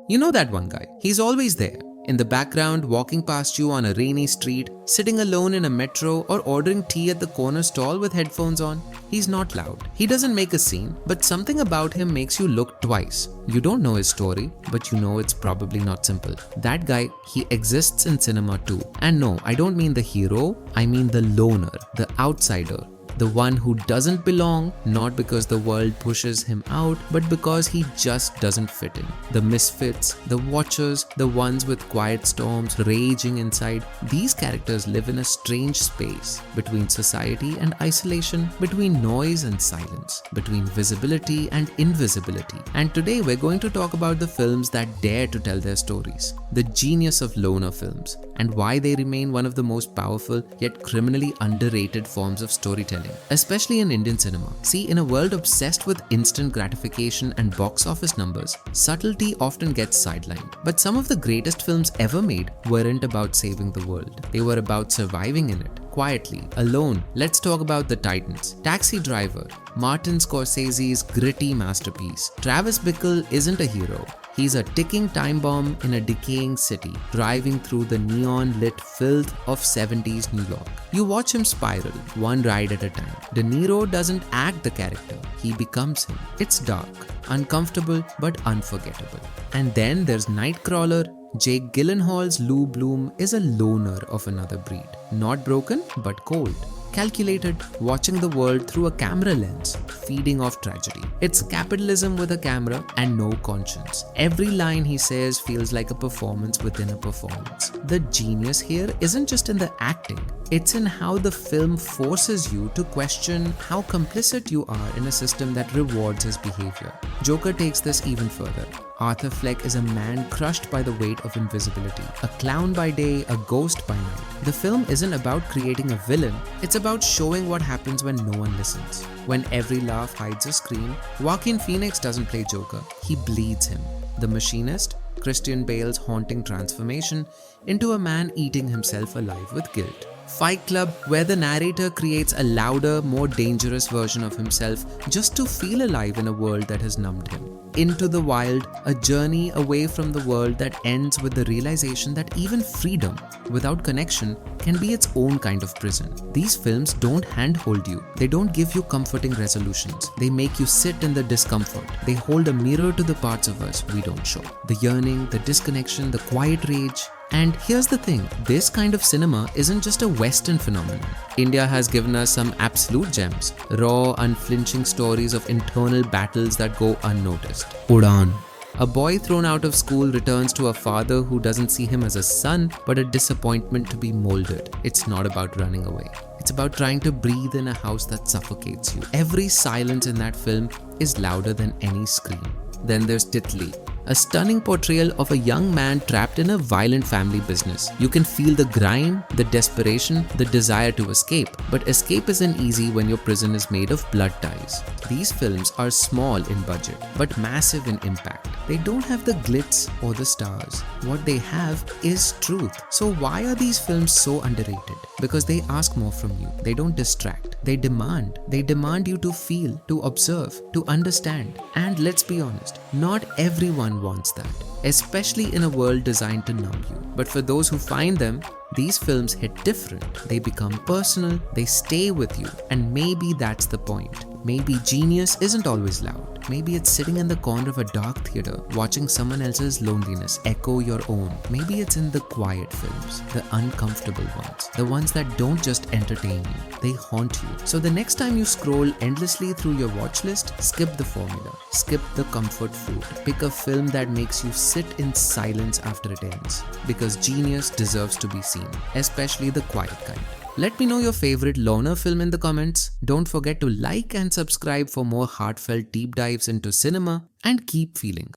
You know that one guy. He's always there. In the background, walking past you on a rainy street, sitting alone in a metro, or ordering tea at the corner stall with headphones on. He's not loud. He doesn't make a scene, but something about him makes you look twice. You don't know his story, but you know it's probably not simple. That guy, he exists in cinema too. And no, I don't mean the hero, I mean the loner, the outsider. The one who doesn't belong, not because the world pushes him out, but because he just doesn't fit in. The misfits, the watchers, the ones with quiet storms raging inside, these characters live in a strange space between society and isolation, between noise and silence, between visibility and invisibility. And today we're going to talk about the films that dare to tell their stories, the genius of loner films, and why they remain one of the most powerful yet criminally underrated forms of storytelling, especially in Indian cinema. See, in a world obsessed with instant gratification and box office numbers, subtlety often gets sidelined. But some of the greatest films ever made weren't about saving the world. They were about surviving in it, quietly, alone. Let's talk about the titans. Taxi Driver, Martin Scorsese's gritty masterpiece. Travis Bickle isn't a hero. He's a ticking time bomb in a decaying city, driving through the neon-lit filth of 70s New York. You watch him spiral, one ride at a time. De Niro doesn't act the character, he becomes him. It's dark, uncomfortable, but unforgettable. And then there's Nightcrawler. Jake Gyllenhaal's Lou Bloom is a loner of another breed. Not broken, but cold. Calculated, watching the world through a camera lens, feeding off tragedy. It's capitalism with a camera and no conscience. Every line he says feels like a performance within a performance. The genius here isn't just in the acting, it's in how the film forces you to question how complicit you are in a system that rewards his behavior. Joker takes this even further. Arthur Fleck is a man crushed by the weight of invisibility, a clown by day, a ghost by night. The film isn't about creating a villain, it's about showing what happens when no one listens. When every laugh hides a scream, Joaquin Phoenix doesn't play Joker, he bleeds him. The Machinist, Christian Bale's haunting transformation into a man eating himself alive with guilt. Fight Club, where the narrator creates a louder, more dangerous version of himself just to feel alive in a world that has numbed him. Into the Wild, a journey away from the world that ends with the realization that even freedom, without connection, can be its own kind of prison. These films don't handhold you. They don't give you comforting resolutions. They make you sit in the discomfort. They hold a mirror to the parts of us we don't show. The yearning, the disconnection, the quiet rage. And here's the thing, this kind of cinema isn't just a Western phenomenon. India has given us some absolute gems, raw, unflinching stories of internal battles that go unnoticed. Udaan. A boy thrown out of school returns to a father who doesn't see him as a son, but a disappointment to be molded. It's not about running away. It's about trying to breathe in a house that suffocates you. Every silence in that film is louder than any scream. Then there's Titli, a stunning portrayal of a young man trapped in a violent family business. You can feel the grime, the desperation, the desire to escape. But escape isn't easy when your prison is made of blood ties. These films are small in budget, but massive in impact. They don't have the glitz or the stars. What they have is truth. So why are these films so underrated? Because they ask more from you. They don't distract. They demand. They demand you to feel, to observe, to understand. And let's be honest, not everyone wants that, especially in a world designed to numb you. But for those who find them, these films hit different. They become personal, they stay with you, and maybe that's the point. Maybe genius isn't always loud. Maybe it's sitting in the corner of a dark theater, watching someone else's loneliness echo your own. Maybe it's in the quiet films, the uncomfortable ones, the ones that don't just entertain you, they haunt you. So the next time you scroll endlessly through your watch list, skip the formula, skip the comfort food. Pick a film that makes you sit in silence after it ends. Because genius deserves to be seen, especially the quiet kind. Let me know your favorite loner film in the comments. Don't forget to like and subscribe for more heartfelt deep dives into cinema, and keep feeling.